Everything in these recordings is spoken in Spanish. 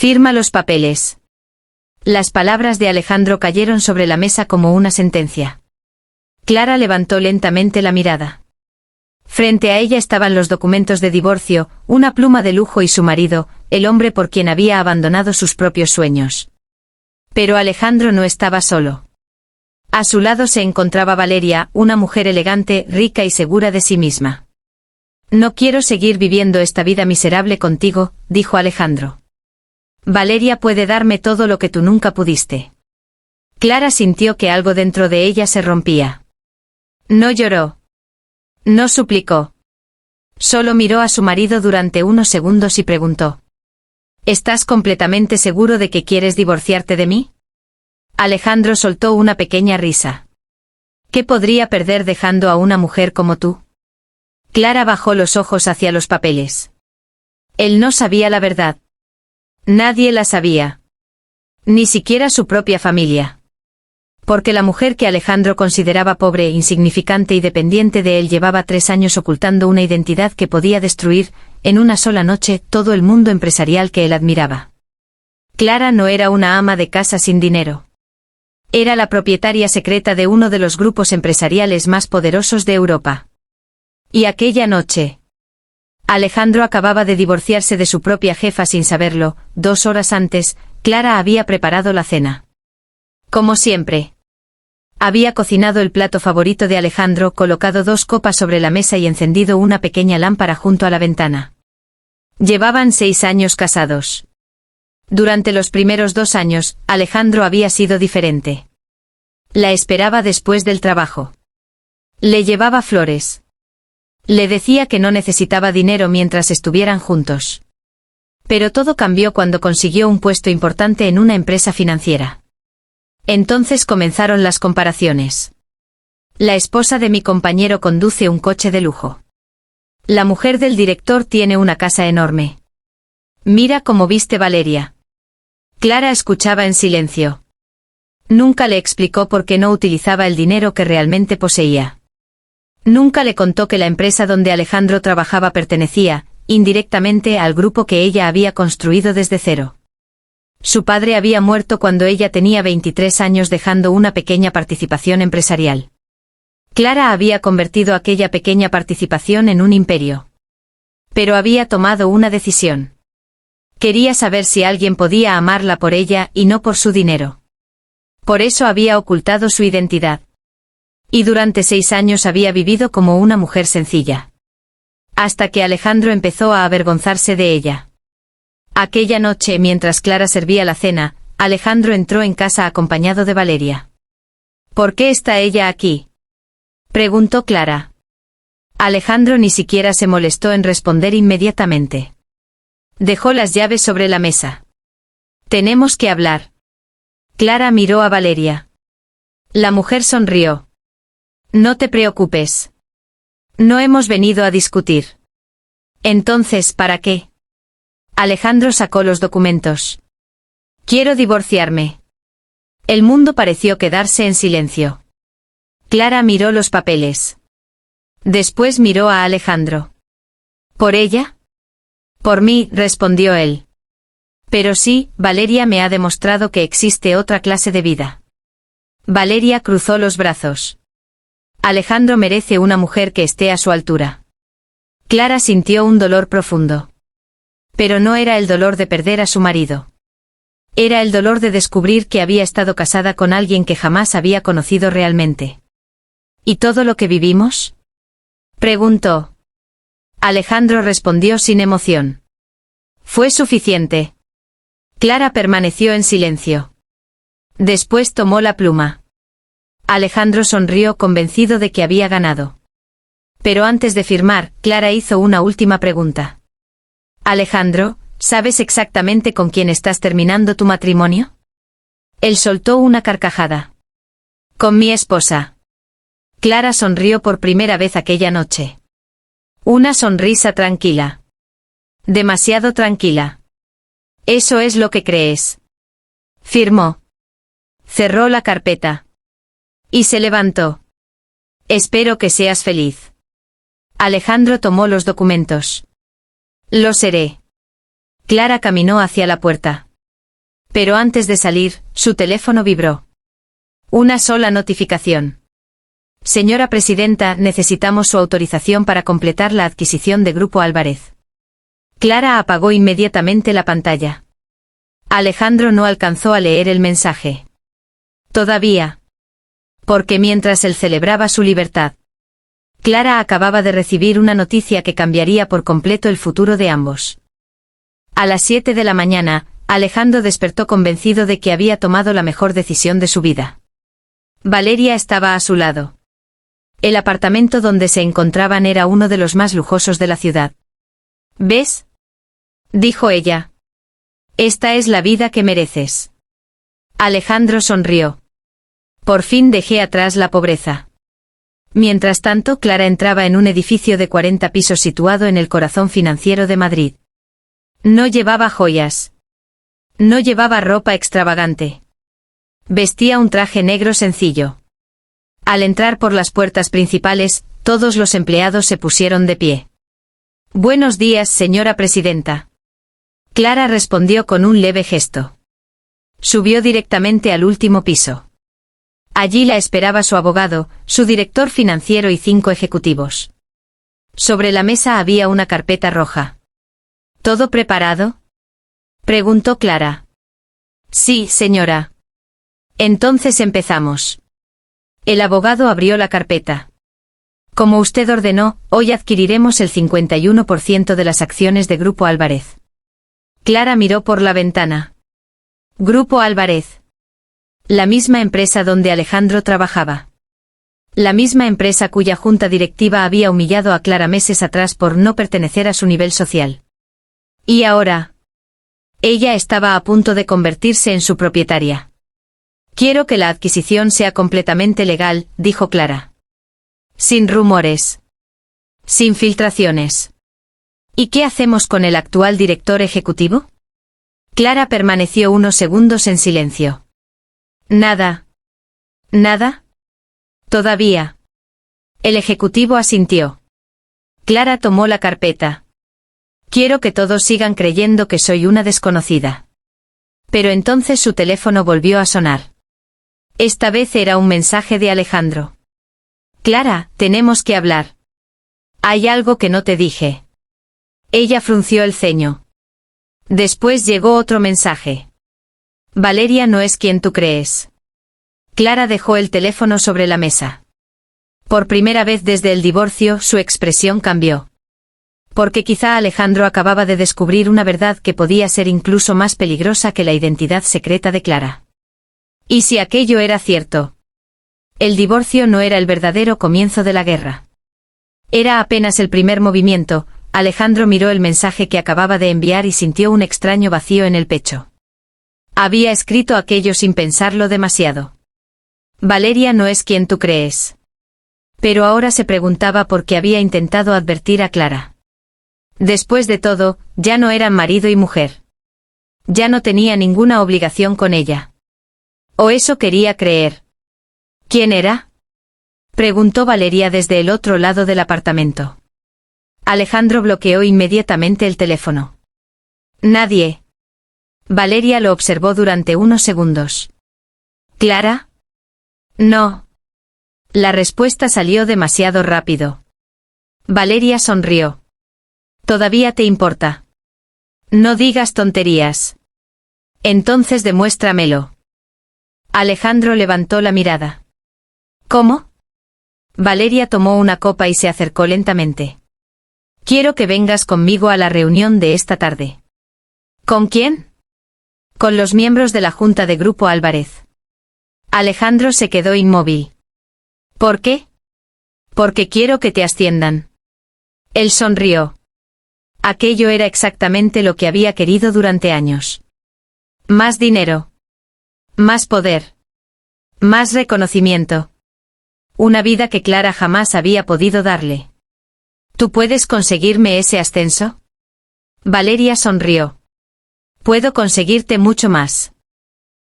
Firma los papeles. Las palabras de Alejandro cayeron sobre la mesa como una sentencia. Clara levantó lentamente la mirada. Frente a ella estaban los documentos de divorcio, una pluma de lujo y su marido, el hombre por quien había abandonado sus propios sueños. Pero Alejandro no estaba solo. A su lado se encontraba Valeria, una mujer elegante, rica y segura de sí misma. No quiero seguir viviendo esta vida miserable contigo, dijo Alejandro. Valeria puede darme todo lo que tú nunca pudiste. Clara sintió que algo dentro de ella se rompía. No lloró. No suplicó. Solo miró a su marido durante unos segundos y preguntó: ¿Estás completamente seguro de que quieres divorciarte de mí? Alejandro soltó una pequeña risa. ¿Qué podría perder dejando a una mujer como tú? Clara bajó los ojos hacia los papeles. Él no sabía la verdad. Nadie la sabía. Ni siquiera su propia familia. Porque la mujer que Alejandro consideraba pobre, insignificante y dependiente de él llevaba 3 años ocultando una identidad que podía destruir, en una sola noche, todo el mundo empresarial que él admiraba. Clara no era una ama de casa sin dinero. Era la propietaria secreta de uno de los grupos empresariales más poderosos de Europa. Y aquella noche, Alejandro acababa de divorciarse de su propia jefa sin saberlo. 2 horas antes, Clara había preparado la cena. Como siempre. Había cocinado el plato favorito de Alejandro, colocado 2 copas sobre la mesa y encendido una pequeña lámpara junto a la ventana. Llevaban 6 años casados. Durante los primeros 2 años, Alejandro había sido diferente. La esperaba después del trabajo. Le llevaba flores. Le decía que no necesitaba dinero mientras estuvieran juntos. Pero todo cambió cuando consiguió un puesto importante en una empresa financiera. Entonces comenzaron las comparaciones. La esposa de mi compañero conduce un coche de lujo. La mujer del director tiene una casa enorme. Mira cómo viste Valeria. Clara escuchaba en silencio. Nunca le explicó por qué no utilizaba el dinero que realmente poseía. Nunca le contó que la empresa donde Alejandro trabajaba pertenecía, indirectamente, al grupo que ella había construido desde cero. Su padre había muerto cuando ella tenía 23 años, dejando una pequeña participación empresarial. Clara había convertido aquella pequeña participación en un imperio. Pero había tomado una decisión. Quería saber si alguien podía amarla por ella y no por su dinero. Por eso había ocultado su identidad. Y durante 6 años había vivido como una mujer sencilla. Hasta que Alejandro empezó a avergonzarse de ella. Aquella noche, mientras Clara servía la cena, Alejandro entró en casa acompañado de Valeria. ¿Por qué está ella aquí?, preguntó Clara. Alejandro ni siquiera se molestó en responder inmediatamente. Dejó las llaves sobre la mesa. Tenemos que hablar. Clara miró a Valeria. La mujer sonrió. No te preocupes. No hemos venido a discutir. Entonces, ¿para qué? Alejandro sacó los documentos. Quiero divorciarme. El mundo pareció quedarse en silencio. Clara miró los papeles. Después miró a Alejandro. ¿Por ella? Por mí, respondió él. Pero sí, Valeria me ha demostrado que existe otra clase de vida. Valeria cruzó los brazos. Alejandro merece una mujer que esté a su altura. Clara sintió un dolor profundo. Pero no era el dolor de perder a su marido. Era el dolor de descubrir que había estado casada con alguien que jamás había conocido realmente. ¿Y todo lo que vivimos?, preguntó. Alejandro respondió sin emoción. Fue suficiente. Clara permaneció en silencio. Después tomó la pluma. Alejandro sonrió, convencido de que había ganado. Pero antes de firmar, Clara hizo una última pregunta. Alejandro, ¿sabes exactamente con quién estás terminando tu matrimonio? Él soltó una carcajada. Con mi esposa. Clara sonrió por primera vez aquella noche. Una sonrisa tranquila. Demasiado tranquila. Eso es lo que crees. Firmó. Cerró la carpeta. Y se levantó. Espero que seas feliz. Alejandro tomó los documentos. Lo seré. Clara caminó hacia la puerta. Pero antes de salir, su teléfono vibró. Una sola notificación. Señora Presidenta, necesitamos su autorización para completar la adquisición de Grupo Álvarez. Clara apagó inmediatamente la pantalla. Alejandro no alcanzó a leer el mensaje. Todavía. Porque mientras él celebraba su libertad, Clara acababa de recibir una noticia que cambiaría por completo el futuro de ambos. A las 7 de la mañana, Alejandro despertó convencido de que había tomado la mejor decisión de su vida. Valeria estaba a su lado. El apartamento donde se encontraban era uno de los más lujosos de la ciudad. ¿Ves?, dijo ella. Esta es la vida que mereces. Alejandro sonrió. Por fin dejé atrás la pobreza. Mientras tanto, Clara entraba en un edificio de 40 pisos situado en el corazón financiero de Madrid. No llevaba joyas. No llevaba ropa extravagante. Vestía un traje negro sencillo. Al entrar por las puertas principales, todos los empleados se pusieron de pie. Buenos días, señora presidenta. Clara respondió con un leve gesto. Subió directamente al último piso. Allí la esperaba su abogado, su director financiero y 5 ejecutivos. Sobre la mesa había una carpeta roja. ¿Todo preparado?, preguntó Clara. Sí, señora. Entonces empezamos. El abogado abrió la carpeta. Como usted ordenó, hoy adquiriremos el 51% de las acciones de Grupo Álvarez. Clara miró por la ventana. Grupo Álvarez. La misma empresa donde Alejandro trabajaba. La misma empresa cuya junta directiva había humillado a Clara meses atrás por no pertenecer a su nivel social. Y ahora, ella estaba a punto de convertirse en su propietaria. Quiero que la adquisición sea completamente legal, dijo Clara. Sin rumores. Sin filtraciones. ¿Y qué hacemos con el actual director ejecutivo? Clara permaneció unos segundos en silencio. Nada. ¿Nada? Todavía. El ejecutivo asintió. Clara tomó la carpeta. Quiero que todos sigan creyendo que soy una desconocida. Pero entonces su teléfono volvió a sonar. Esta vez era un mensaje de Alejandro. Clara, tenemos que hablar. Hay algo que no te dije. Ella frunció el ceño. Después llegó otro mensaje. Valeria no es quien tú crees. Clara dejó el teléfono sobre la mesa. Por primera vez desde el divorcio, su expresión cambió. Porque quizá Alejandro acababa de descubrir una verdad que podía ser incluso más peligrosa que la identidad secreta de Clara. ¿Y si aquello era cierto? El divorcio no era el verdadero comienzo de la guerra. Era apenas el primer movimiento. Alejandro miró el mensaje que acababa de enviar y sintió un extraño vacío en el pecho. Había escrito aquello sin pensarlo demasiado. Valeria no es quien tú crees. Pero ahora se preguntaba por qué había intentado advertir a Clara. Después de todo, ya no eran marido y mujer. Ya no tenía ninguna obligación con ella. ¿O eso quería creer? ¿Quién era?, preguntó Valeria desde el otro lado del apartamento. Alejandro bloqueó inmediatamente el teléfono. Nadie. Valeria lo observó durante unos segundos. ¿Clara? No. La respuesta salió demasiado rápido. Valeria sonrió. ¿Todavía te importa? No digas tonterías. Entonces demuéstramelo. Alejandro levantó la mirada. ¿Cómo? Valeria tomó una copa y se acercó lentamente. Quiero que vengas conmigo a la reunión de esta tarde. ¿Con quién? Con los miembros de la Junta de Grupo Álvarez. Alejandro se quedó inmóvil. ¿Por qué? Porque quiero que te asciendan. Él sonrió. Aquello era exactamente lo que había querido durante años. Más dinero. Más poder. Más reconocimiento. Una vida que Clara jamás había podido darle. ¿Tú puedes conseguirme ese ascenso? Valeria sonrió. Puedo conseguirte mucho más.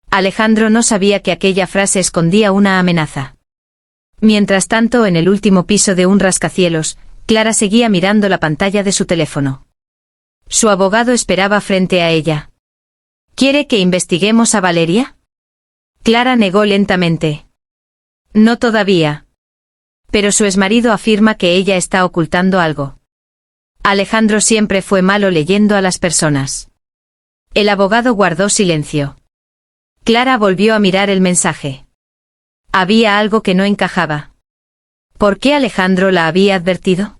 Alejandro no sabía que aquella frase escondía una amenaza. Mientras tanto, en el último piso de un rascacielos, Clara seguía mirando la pantalla de su teléfono. Su abogado esperaba frente a ella. ¿Quiere que investiguemos a Valeria? Clara negó lentamente. No todavía. Pero su exmarido afirma que ella está ocultando algo. Alejandro siempre fue malo leyendo a las personas. El abogado guardó silencio. Clara volvió a mirar el mensaje. Había algo que no encajaba. ¿Por qué Alejandro la había advertido?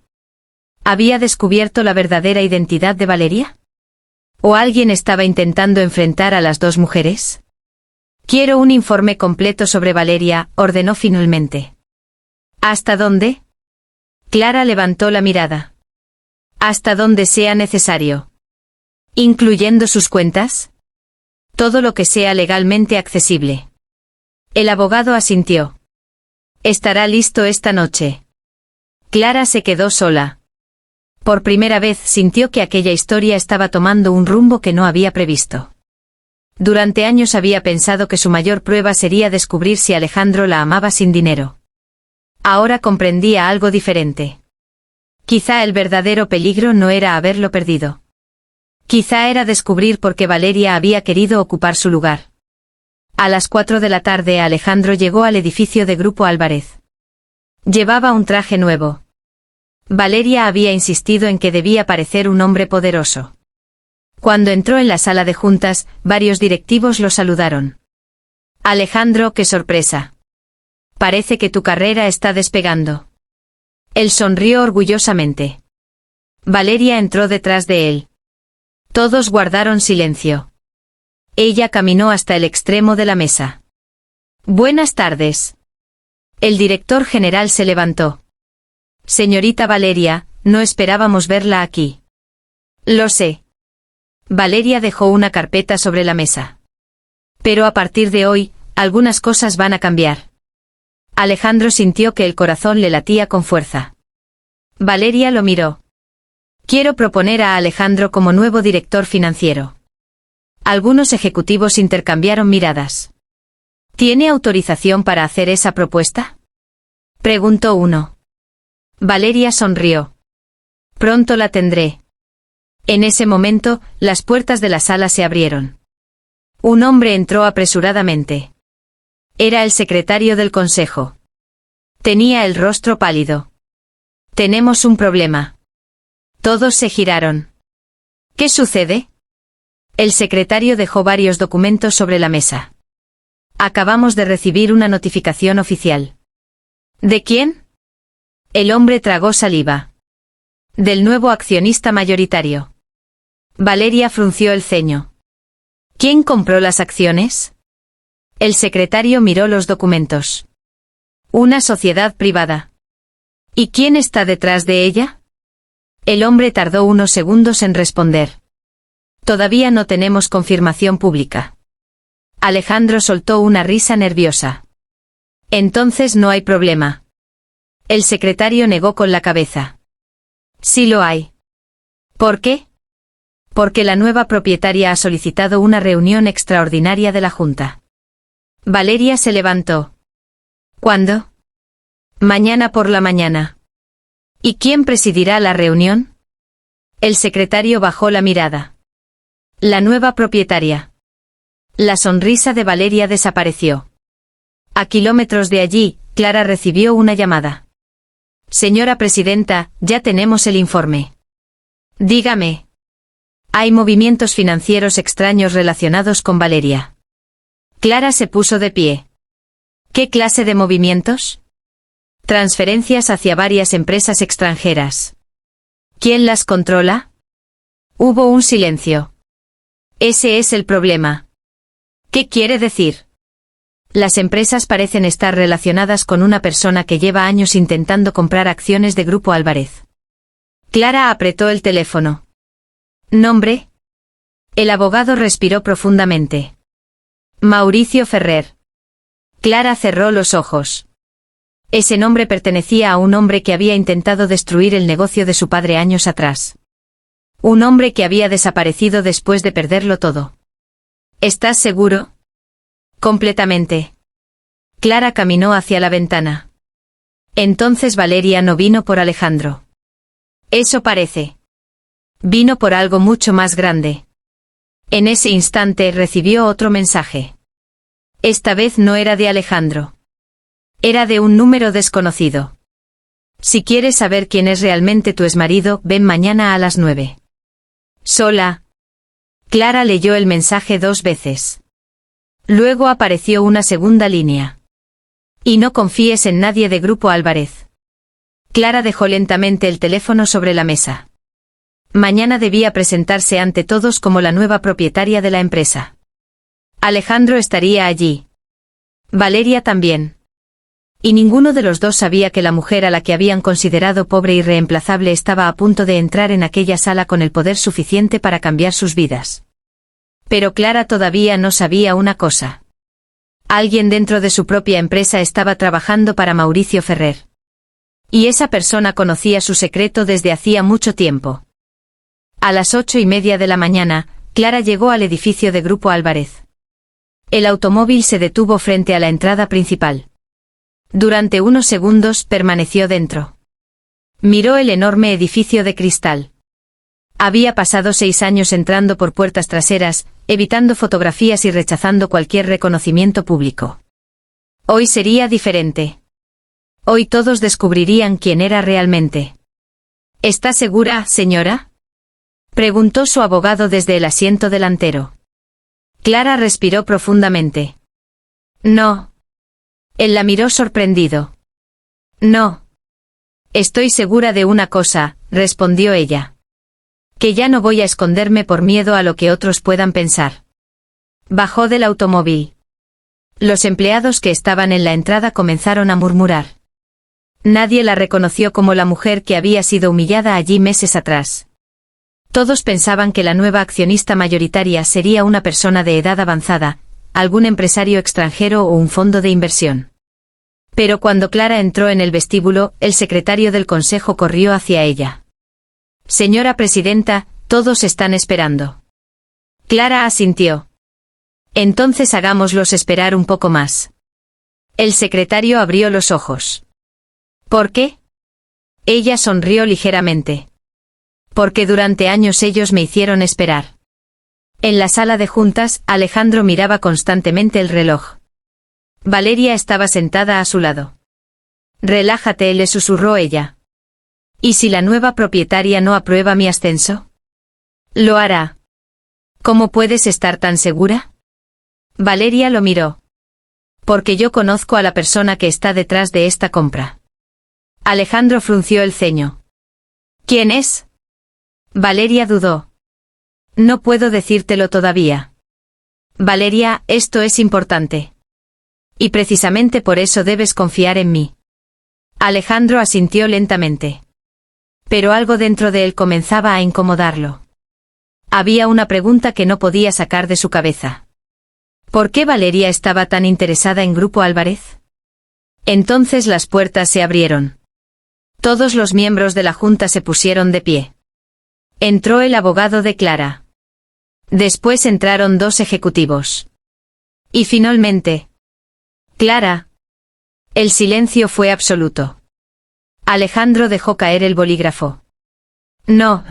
¿Había descubierto la verdadera identidad de Valeria? ¿O alguien estaba intentando enfrentar a las dos mujeres? Quiero un informe completo sobre Valeria, ordenó finalmente. ¿Hasta dónde? Clara levantó la mirada. Hasta donde sea necesario. ¿Incluyendo sus cuentas? Todo lo que sea legalmente accesible. El abogado asintió. Estará listo esta noche. Clara se quedó sola. Por primera vez sintió que aquella historia estaba tomando un rumbo que no había previsto. Durante años había pensado que su mayor prueba sería descubrir si Alejandro la amaba sin dinero. Ahora comprendía algo diferente. Quizá el verdadero peligro no era haberlo perdido. Quizá era descubrir por qué Valeria había querido ocupar su lugar. A las 4 de la tarde Alejandro llegó al edificio de Grupo Álvarez. Llevaba un traje nuevo. Valeria había insistido en que debía parecer un hombre poderoso. Cuando entró en la sala de juntas, varios directivos lo saludaron. Alejandro, qué sorpresa. Parece que tu carrera está despegando. Él sonrió orgullosamente. Valeria entró detrás de él. Todos guardaron silencio. Ella caminó hasta el extremo de la mesa. Buenas tardes. El director general se levantó. Señorita Valeria, no esperábamos verla aquí. Lo sé. Valeria dejó una carpeta sobre la mesa. Pero a partir de hoy, algunas cosas van a cambiar. Alejandro sintió que el corazón le latía con fuerza. Valeria lo miró. Quiero proponer a Alejandro como nuevo director financiero. Algunos ejecutivos intercambiaron miradas. ¿Tiene autorización para hacer esa propuesta? Preguntó uno. Valeria sonrió. Pronto la tendré. En ese momento, las puertas de la sala se abrieron. Un hombre entró apresuradamente. Era el secretario del consejo. Tenía el rostro pálido. Tenemos un problema. Todos se giraron. ¿Qué sucede? El secretario dejó varios documentos sobre la mesa. Acabamos de recibir una notificación oficial. ¿De quién? El hombre tragó saliva. Del nuevo accionista mayoritario. Valeria frunció el ceño. ¿Quién compró las acciones? El secretario miró los documentos. Una sociedad privada. ¿Y quién está detrás de ella? El hombre tardó unos segundos en responder. Todavía no tenemos confirmación pública. Alejandro soltó una risa nerviosa. Entonces no hay problema. El secretario negó con la cabeza. Sí lo hay. ¿Por qué? Porque la nueva propietaria ha solicitado una reunión extraordinaria de la Junta. Valeria se levantó. ¿Cuándo? Mañana por la mañana. ¿Y quién presidirá la reunión? El secretario bajó la mirada. La nueva propietaria. La sonrisa de Valeria desapareció. A kilómetros de allí, Clara recibió una llamada. Señora presidenta, ya tenemos el informe. Dígame. Hay movimientos financieros extraños relacionados con Valeria. Clara se puso de pie. ¿Qué clase de movimientos? Transferencias hacia varias empresas extranjeras. ¿Quién las controla? Hubo un silencio. Ese es el problema. ¿Qué quiere decir? Las empresas parecen estar relacionadas con una persona que lleva años intentando comprar acciones de Grupo Álvarez. Clara apretó el teléfono. ¿Nombre? El abogado respiró profundamente. Mauricio Ferrer. Clara cerró los ojos. Ese nombre pertenecía a un hombre que había intentado destruir el negocio de su padre años atrás. Un hombre que había desaparecido después de perderlo todo. ¿Estás seguro? Completamente. Clara caminó hacia la ventana. Entonces Valeria no vino por Alejandro. Eso parece. Vino por algo mucho más grande. En ese instante recibió otro mensaje. Esta vez no era de Alejandro. Era de un número desconocido. Si quieres saber quién es realmente tu exmarido, ven mañana a las 9. Sola. Clara leyó el mensaje 2 veces. Luego apareció una segunda línea. Y no confíes en nadie de Grupo Álvarez. Clara dejó lentamente el teléfono sobre la mesa. Mañana debía presentarse ante todos como la nueva propietaria de la empresa. Alejandro estaría allí. Valeria también. Y ninguno de los dos sabía que la mujer a la que habían considerado pobre y reemplazable estaba a punto de entrar en aquella sala con el poder suficiente para cambiar sus vidas. Pero Clara todavía no sabía una cosa. Alguien dentro de su propia empresa estaba trabajando para Mauricio Ferrer. Y esa persona conocía su secreto desde hacía mucho tiempo. A las 8:30 de la mañana, Clara llegó al edificio de Grupo Álvarez. El automóvil se detuvo frente a la entrada principal. Durante unos segundos permaneció dentro. Miró el enorme edificio de cristal. Había pasado 6 años entrando por puertas traseras, evitando fotografías y rechazando cualquier reconocimiento público. Hoy sería diferente. Hoy todos descubrirían quién era realmente. ¿Está segura, señora?, preguntó su abogado desde el asiento delantero. Clara respiró profundamente. No. Él la miró sorprendido. No. Estoy segura de una cosa, respondió ella. Que ya no voy a esconderme por miedo a lo que otros puedan pensar. Bajó del automóvil. Los empleados que estaban en la entrada comenzaron a murmurar. Nadie la reconoció como la mujer que había sido humillada allí meses atrás. Todos pensaban que la nueva accionista mayoritaria sería una persona de edad avanzada, algún empresario extranjero o un fondo de inversión. Pero cuando Clara entró en el vestíbulo, el secretario del consejo corrió hacia ella. Señora presidenta, todos están esperando. Clara asintió. Entonces hagámoslos esperar un poco más. El secretario abrió los ojos. ¿Por qué? Ella sonrió ligeramente. Porque durante años ellos me hicieron esperar. En la sala de juntas, Alejandro miraba constantemente el reloj. Valeria estaba sentada a su lado. Relájate, le susurró ella. ¿Y si la nueva propietaria no aprueba mi ascenso? Lo hará. ¿Cómo puedes estar tan segura? Valeria lo miró. Porque yo conozco a la persona que está detrás de esta compra. Alejandro frunció el ceño. ¿Quién es? Valeria dudó. No puedo decírtelo todavía. Valeria, esto es importante. Y precisamente por eso debes confiar en mí. Alejandro asintió lentamente. Pero algo dentro de él comenzaba a incomodarlo. Había una pregunta que no podía sacar de su cabeza. ¿Por qué Valeria estaba tan interesada en Grupo Álvarez? Entonces las puertas se abrieron. Todos los miembros de la junta se pusieron de pie. Entró el abogado de Clara. Después entraron 2 ejecutivos. Y finalmente, Clara. El silencio fue absoluto. Alejandro dejó caer el bolígrafo. No.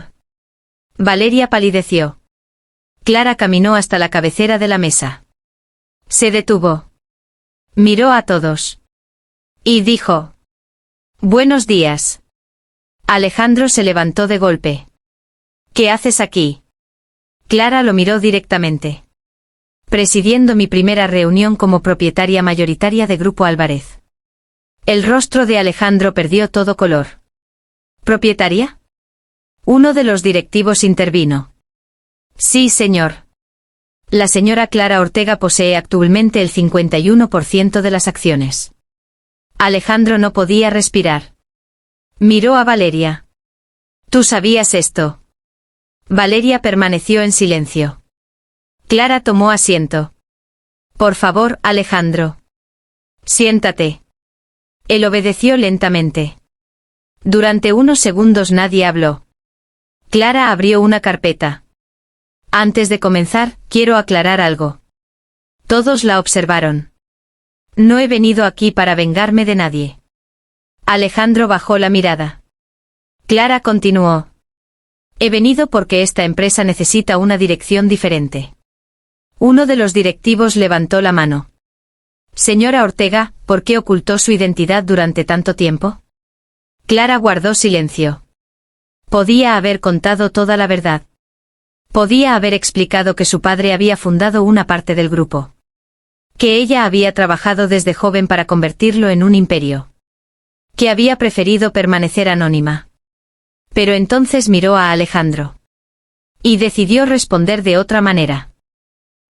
Valeria palideció. Clara caminó hasta la cabecera de la mesa. Se detuvo. Miró a todos. Y dijo: Buenos días. Alejandro se levantó de golpe. ¿Qué haces aquí? Clara lo miró directamente. Presidiendo mi primera reunión como propietaria mayoritaria de Grupo Álvarez. El rostro de Alejandro perdió todo color. ¿Propietaria? Uno de los directivos intervino. Sí, señor. La señora Clara Ortega posee actualmente el 51% de las acciones. Alejandro no podía respirar. Miró a Valeria. ¿Tú sabías esto? Valeria permaneció en silencio. Clara tomó asiento. Por favor, Alejandro. Siéntate. Él obedeció lentamente. Durante unos segundos nadie habló. Clara abrió una carpeta. Antes de comenzar, quiero aclarar algo. Todos la observaron. No he venido aquí para vengarme de nadie. Alejandro bajó la mirada. Clara continuó. He venido porque esta empresa necesita una dirección diferente. Uno de los directivos levantó la mano. Señora Ortega, ¿por qué ocultó su identidad durante tanto tiempo? Clara guardó silencio. Podía haber contado toda la verdad. Podía haber explicado que su padre había fundado una parte del grupo. Que ella había trabajado desde joven para convertirlo en un imperio. Que había preferido permanecer anónima. Pero entonces miró a Alejandro. Y decidió responder de otra manera.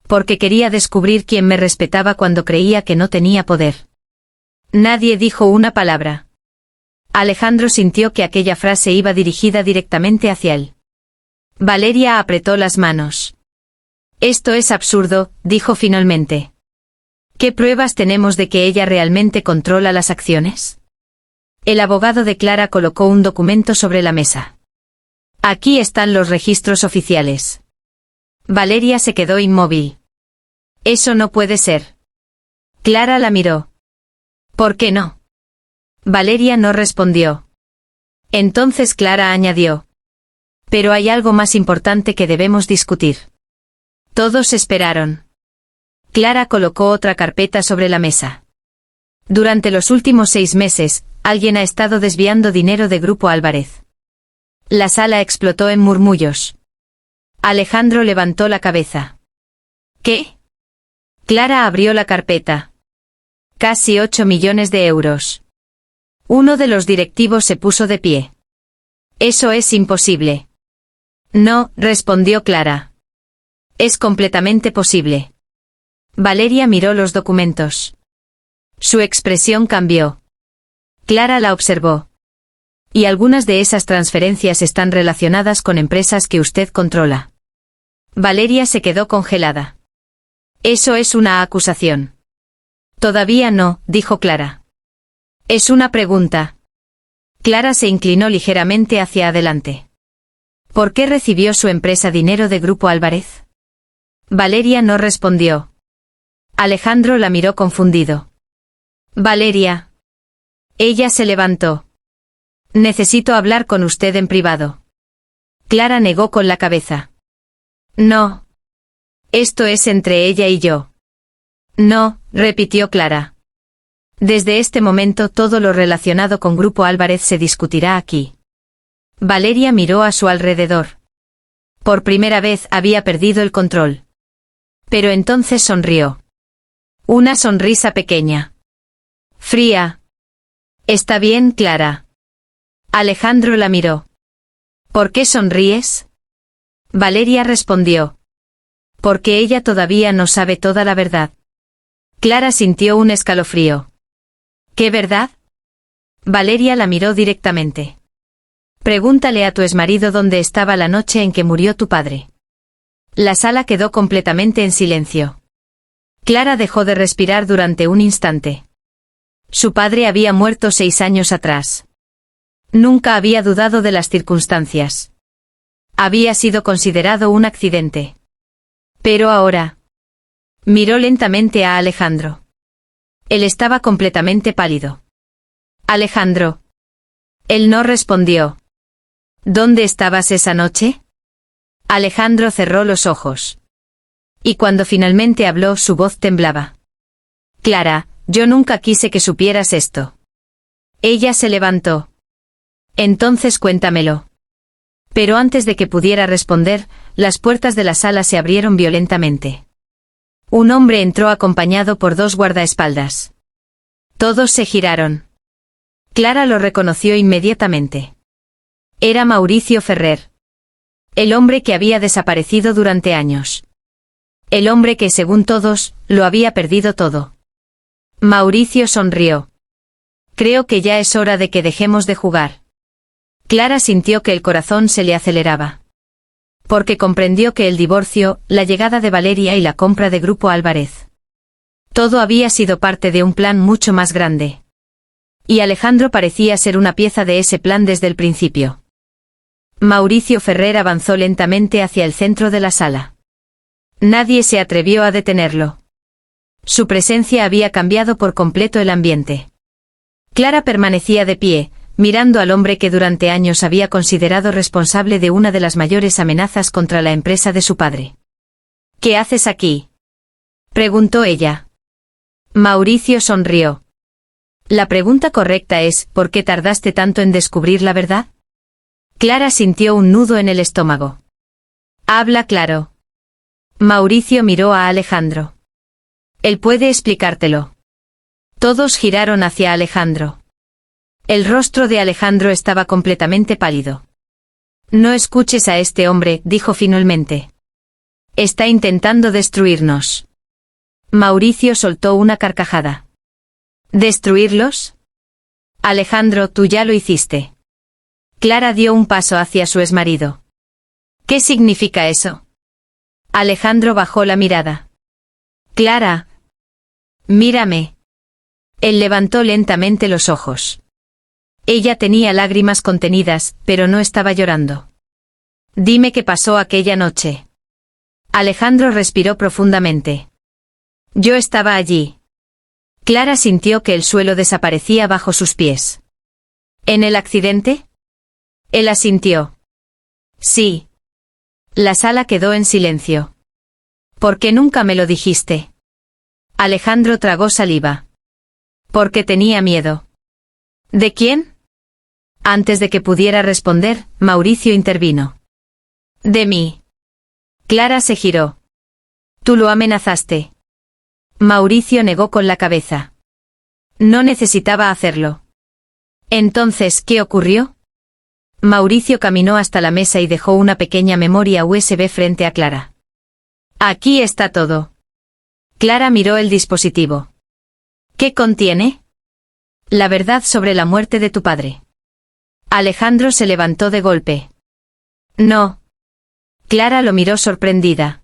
Porque quería descubrir quién me respetaba cuando creía que no tenía poder. Nadie dijo una palabra. Alejandro sintió que aquella frase iba dirigida directamente hacia él. Valeria apretó las manos. Esto es absurdo, dijo finalmente. ¿Qué pruebas tenemos de que ella realmente controla las acciones? El abogado de Clara colocó un documento sobre la mesa. Aquí están los registros oficiales. Valeria se quedó inmóvil. Eso no puede ser. Clara la miró. ¿Por qué no? Valeria no respondió. Entonces Clara añadió. Pero hay algo más importante que debemos discutir. Todos esperaron. Clara colocó otra carpeta sobre la mesa. Durante los últimos 6 meses, alguien ha estado desviando dinero de Grupo Álvarez. La sala explotó en murmullos. Alejandro levantó la cabeza. ¿Qué? Clara abrió la carpeta. Casi 8 millones de euros. Uno de los directivos se puso de pie. Eso es imposible. No, respondió Clara. Es completamente posible. Valeria miró los documentos. Su expresión cambió. Clara la observó. Y algunas de esas transferencias están relacionadas con empresas que usted controla. Valeria se quedó congelada. Eso es una acusación. Todavía no, dijo Clara. Es una pregunta. Clara se inclinó ligeramente hacia adelante. ¿Por qué recibió su empresa dinero de Grupo Álvarez? Valeria no respondió. Alejandro la miró confundido. Valeria. Ella se levantó. Necesito hablar con usted en privado. Clara negó con la cabeza. No. Esto es entre ella y yo. No, repitió Clara. Desde este momento todo lo relacionado con Grupo Álvarez se discutirá aquí. Valeria miró a su alrededor. Por primera vez había perdido el control. Pero entonces sonrió. Una sonrisa pequeña. Fría. Está bien, Clara. Alejandro la miró. ¿Por qué sonríes? Valeria respondió. Porque ella todavía no sabe toda la verdad. Clara sintió un escalofrío. ¿Qué verdad? Valeria la miró directamente. Pregúntale a tu exmarido dónde estaba la noche en que murió tu padre. La sala quedó completamente en silencio. Clara dejó de respirar durante un instante. Su padre había muerto 6 años atrás. Nunca había dudado de las circunstancias. Había sido considerado un accidente. Pero ahora... Miró lentamente a Alejandro. Él estaba completamente pálido. Alejandro. Él no respondió. ¿Dónde estabas esa noche? Alejandro cerró los ojos. Y cuando finalmente habló su voz temblaba. Clara, yo nunca quise que supieras esto. Ella se levantó. Entonces cuéntamelo. Pero antes de que pudiera responder, las puertas de la sala se abrieron violentamente. Un hombre entró acompañado por 2 guardaespaldas. Todos se giraron. Clara lo reconoció inmediatamente. Era Mauricio Ferrer. El hombre que había desaparecido durante años. El hombre que, según todos, lo había perdido todo. Mauricio sonrió. Creo que ya es hora de que dejemos de jugar. Clara sintió que el corazón se le aceleraba. Porque comprendió que el divorcio, la llegada de Valeria y la compra de Grupo Álvarez. Todo había sido parte de un plan mucho más grande. Y Alejandro parecía ser una pieza de ese plan desde el principio. Mauricio Ferrer avanzó lentamente hacia el centro de la sala. Nadie se atrevió a detenerlo. Su presencia había cambiado por completo el ambiente. Clara permanecía de pie, mirando al hombre que durante años había considerado responsable de una de las mayores amenazas contra la empresa de su padre. ¿Qué haces aquí? Preguntó ella. Mauricio sonrió. La pregunta correcta es, ¿por qué tardaste tanto en descubrir la verdad? Clara sintió un nudo en el estómago. Habla claro. Mauricio miró a Alejandro. Él puede explicártelo. Todos giraron hacia Alejandro. El rostro de Alejandro estaba completamente pálido. No escuches a este hombre, dijo finalmente. Está intentando destruirnos. Mauricio soltó una carcajada. ¿Destruirlos? Alejandro, tú ya lo hiciste. Clara dio un paso hacia su exmarido. ¿Qué significa eso? Alejandro bajó la mirada. Clara. Mírame. Él levantó lentamente los ojos. Ella tenía lágrimas contenidas, pero no estaba llorando. Dime qué pasó aquella noche. Alejandro respiró profundamente. Yo estaba allí. Clara sintió que el suelo desaparecía bajo sus pies. ¿En el accidente? Él asintió. Sí. La sala quedó en silencio. ¿Por qué nunca me lo dijiste? Alejandro tragó saliva. Porque tenía miedo. ¿De quién? Antes de que pudiera responder, Mauricio intervino. De mí. Clara se giró. Tú lo amenazaste. Mauricio negó con la cabeza. No necesitaba hacerlo. Entonces, ¿qué ocurrió? Mauricio caminó hasta la mesa y dejó una pequeña memoria USB frente a Clara. Aquí está todo. Clara miró el dispositivo. ¿Qué contiene? La verdad sobre la muerte de tu padre. Alejandro se levantó de golpe. No. Clara lo miró sorprendida.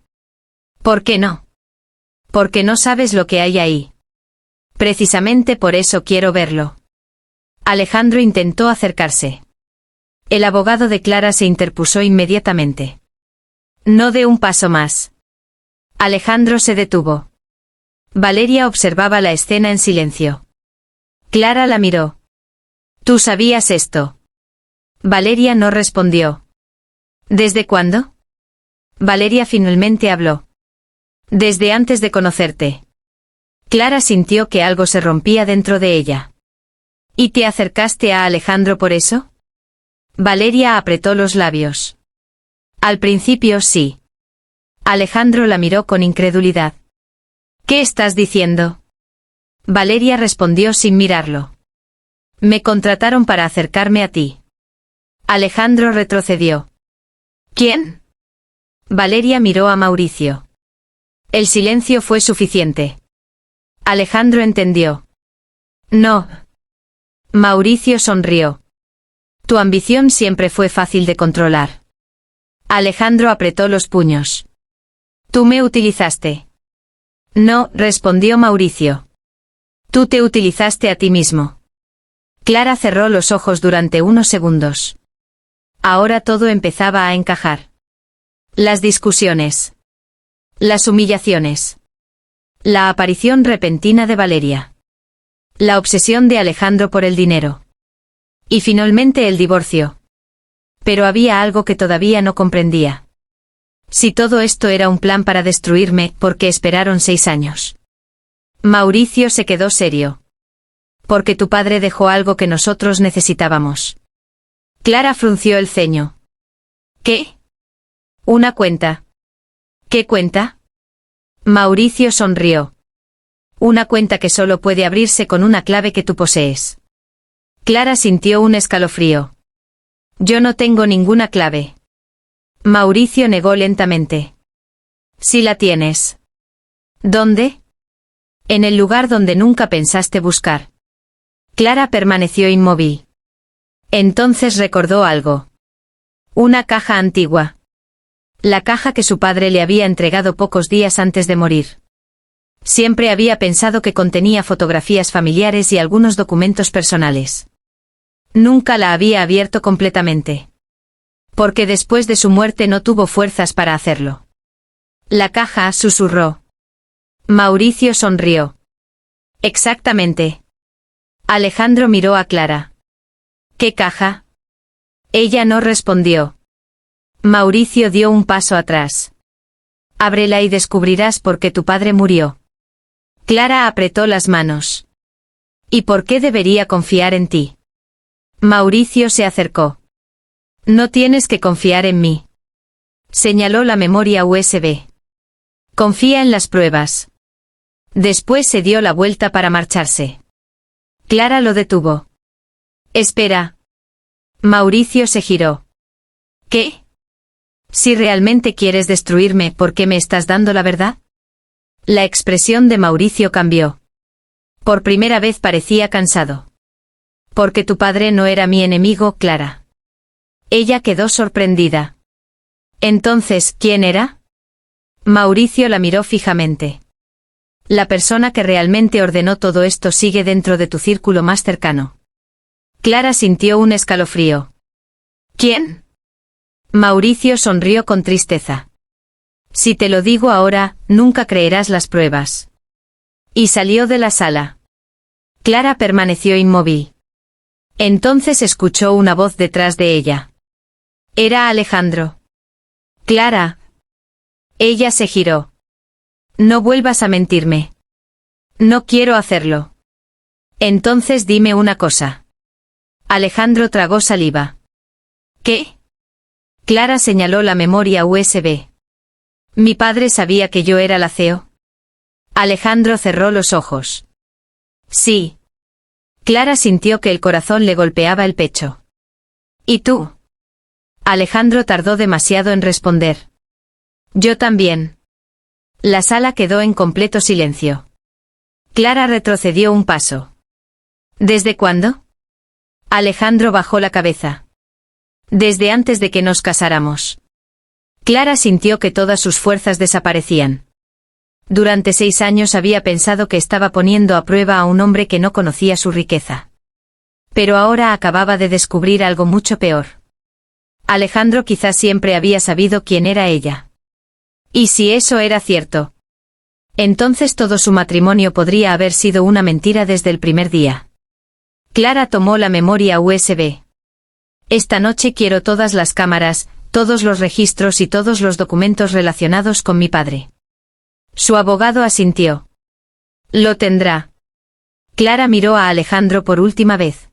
¿Por qué no? Porque no sabes lo que hay ahí. Precisamente por eso quiero verlo. Alejandro intentó acercarse. El abogado de Clara se interpuso inmediatamente. No dé un paso más. Alejandro se detuvo. Valeria observaba la escena en silencio. Clara la miró. ¿Tú sabías esto? Valeria no respondió. ¿Desde cuándo? Valeria finalmente habló. Desde antes de conocerte. Clara sintió que algo se rompía dentro de ella. ¿Y te acercaste a Alejandro por eso? Valeria apretó los labios. Al principio sí. Alejandro la miró con incredulidad. ¿Qué estás diciendo? Valeria respondió sin mirarlo. Me contrataron para acercarme a ti. Alejandro retrocedió. ¿Quién? Valeria miró a Mauricio. El silencio fue suficiente. Alejandro entendió. No. Mauricio sonrió. Tu ambición siempre fue fácil de controlar. Alejandro apretó los puños. Tú me utilizaste. No, respondió Mauricio. Tú te utilizaste a ti mismo. Clara cerró los ojos durante unos segundos. Ahora todo empezaba a encajar. Las discusiones. Las humillaciones. La aparición repentina de Valeria. La obsesión de Alejandro por el dinero. Y finalmente el divorcio. Pero había algo que todavía no comprendía. Si todo esto era un plan para destruirme, ¿por qué esperaron 6 años? Mauricio se quedó serio. Porque tu padre dejó algo que nosotros necesitábamos. Clara frunció el ceño. ¿Qué? Una cuenta. ¿Qué cuenta? Mauricio sonrió. Una cuenta que solo puede abrirse con una clave que tú posees. Clara sintió un escalofrío. Yo no tengo ninguna clave. Mauricio negó lentamente. Sí la tienes. ¿Dónde? En el lugar donde nunca pensaste buscar. Clara permaneció inmóvil. Entonces recordó algo. Una caja antigua. La caja que su padre le había entregado pocos días antes de morir. Siempre había pensado que contenía fotografías familiares y algunos documentos personales. Nunca la había abierto completamente. Porque después de su muerte no tuvo fuerzas para hacerlo. La caja, susurró. Mauricio sonrió. Exactamente. Alejandro miró a Clara. ¿Qué caja? Ella no respondió. Mauricio dio un paso atrás. Ábrela y descubrirás por qué tu padre murió. Clara apretó las manos. ¿Y por qué debería confiar en ti? Mauricio se acercó. No tienes que confiar en mí. Señaló la memoria USB. Confía en las pruebas. Después se dio la vuelta para marcharse. Clara lo detuvo. Espera. Mauricio se giró. ¿Qué? Si realmente quieres destruirme, ¿por qué me estás dando la verdad? La expresión de Mauricio cambió. Por primera vez parecía cansado. Porque tu padre no era mi enemigo, Clara. Ella quedó sorprendida. Entonces, ¿quién era? Mauricio la miró fijamente. La persona que realmente ordenó todo esto sigue dentro de tu círculo más cercano. Clara sintió un escalofrío. ¿Quién? Mauricio sonrió con tristeza. Si te lo digo ahora, nunca creerás las pruebas. Y salió de la sala. Clara permaneció inmóvil. Entonces escuchó una voz detrás de ella. Era Alejandro. Clara. Ella se giró. No vuelvas a mentirme. No quiero hacerlo. Entonces dime una cosa. Alejandro tragó saliva. ¿Qué? Clara señaló la memoria USB. ¿Mi padre sabía que yo era la CEO? Alejandro cerró los ojos. Sí. Clara sintió que el corazón le golpeaba el pecho. ¿Y tú? Alejandro tardó demasiado en responder. Yo también. La sala quedó en completo silencio. Clara retrocedió un paso. ¿Desde cuándo? Alejandro bajó la cabeza. Desde antes de que nos casáramos. Clara sintió que todas sus fuerzas desaparecían. Durante 6 años había pensado que estaba poniendo a prueba a un hombre que no conocía su riqueza. Pero ahora acababa de descubrir algo mucho peor. Alejandro quizás siempre había sabido quién era ella. ¿Y si eso era cierto? Entonces todo su matrimonio podría haber sido una mentira desde el primer día. Clara tomó la memoria USB. Esta noche quiero todas las cámaras, todos los registros y todos los documentos relacionados con mi padre. Su abogado asintió. Lo tendrá. Clara miró a Alejandro por última vez.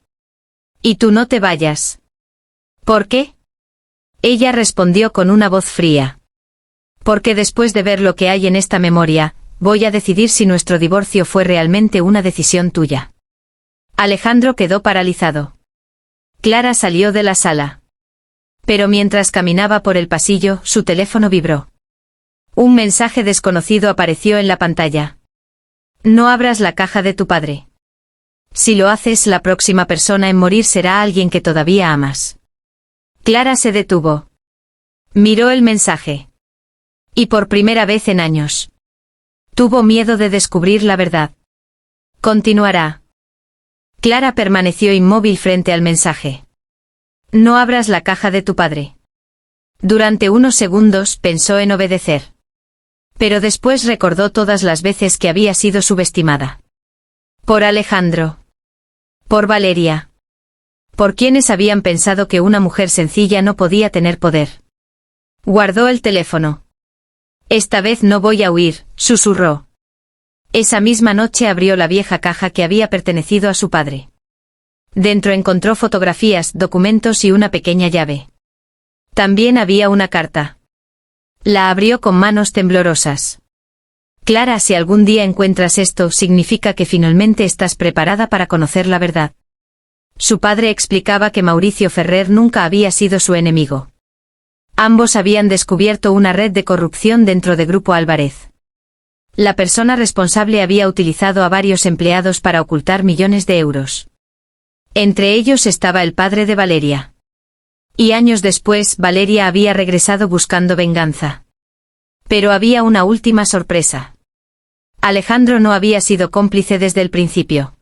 Y tú no te vayas. ¿Por qué? Ella respondió con una voz fría. Porque después de ver lo que hay en esta memoria, voy a decidir si nuestro divorcio fue realmente una decisión tuya. Alejandro quedó paralizado. Clara salió de la sala. Pero mientras caminaba por el pasillo, su teléfono vibró. Un mensaje desconocido apareció en la pantalla. No abras la caja de tu padre. Si lo haces, la próxima persona en morir será alguien que todavía amas. Clara se detuvo. Miró el mensaje. Y por primera vez en años. Tuvo miedo de descubrir la verdad. Continuará. Clara permaneció inmóvil frente al mensaje. No abras la caja de tu padre. Durante unos segundos pensó en obedecer. Pero después recordó todas las veces que había sido subestimada. Por Alejandro. Por Valeria. Por quienes habían pensado que una mujer sencilla no podía tener poder. Guardó el teléfono. Esta vez no voy a huir, susurró. Esa misma noche abrió la vieja caja que había pertenecido a su padre. Dentro encontró fotografías, documentos y una pequeña llave. También había una carta. La abrió con manos temblorosas. Clara, si algún día encuentras esto, significa que finalmente estás preparada para conocer la verdad. Su padre explicaba que Mauricio Ferrer nunca había sido su enemigo. Ambos habían descubierto una red de corrupción dentro de Grupo Álvarez. La persona responsable había utilizado a varios empleados para ocultar millones de euros. Entre ellos estaba el padre de Valeria. Y años después, Valeria había regresado buscando venganza. Pero había una última sorpresa. Alejandro no había sido cómplice desde el principio.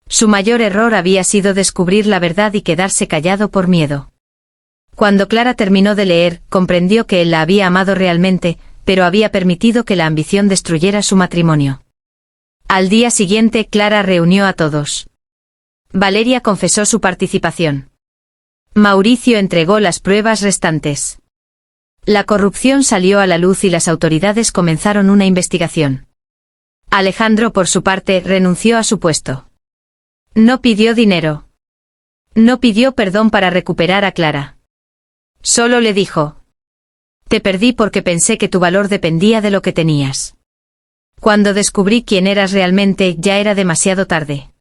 Su mayor error había sido descubrir la verdad y quedarse callado por miedo. Cuando Clara terminó de leer, comprendió que él la había amado realmente, pero había permitido que la ambición destruyera su matrimonio. Al día siguiente, Clara reunió a todos. Valeria confesó su participación. Mauricio entregó las pruebas restantes. La corrupción salió a la luz y las autoridades comenzaron una investigación. Alejandro, por su parte, renunció a su puesto. No pidió dinero. No pidió perdón para recuperar a Clara. Solo le dijo: te perdí porque pensé que tu valor dependía de lo que tenías. Cuando descubrí quién eras realmente, ya era demasiado tarde.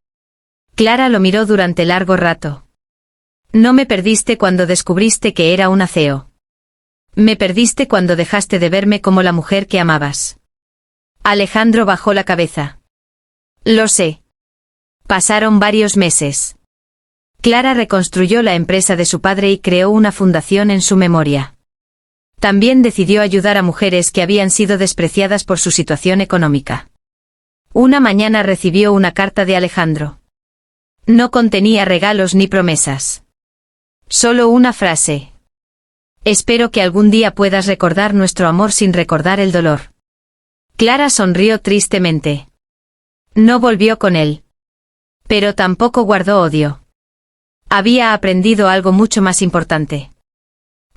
Clara lo miró durante largo rato. No me perdiste cuando descubriste que era un ateo. Me perdiste cuando dejaste de verme como la mujer que amabas. Alejandro bajó la cabeza. Lo sé. Pasaron varios meses. Clara reconstruyó la empresa de su padre y creó una fundación en su memoria. También decidió ayudar a mujeres que habían sido despreciadas por su situación económica. Una mañana recibió una carta de Alejandro. No contenía regalos ni promesas. Solo una frase: espero que algún día puedas recordar nuestro amor sin recordar el dolor. Clara sonrió tristemente. No volvió con él. Pero tampoco guardó odio. Había aprendido algo mucho más importante.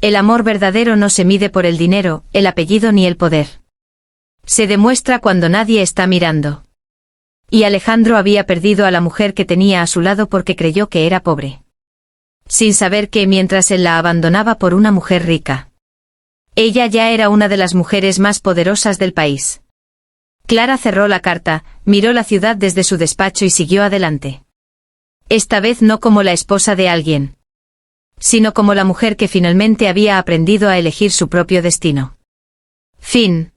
El amor verdadero no se mide por el dinero, el apellido ni el poder. Se demuestra cuando nadie está mirando. Y Alejandro había perdido a la mujer que tenía a su lado porque creyó que era pobre. Sin saber que mientras él la abandonaba por una mujer rica. Ella ya era una de las mujeres más poderosas del país. Clara cerró la carta, miró la ciudad desde su despacho y siguió adelante. Esta vez no como la esposa de alguien, sino como la mujer que finalmente había aprendido a elegir su propio destino. Fin.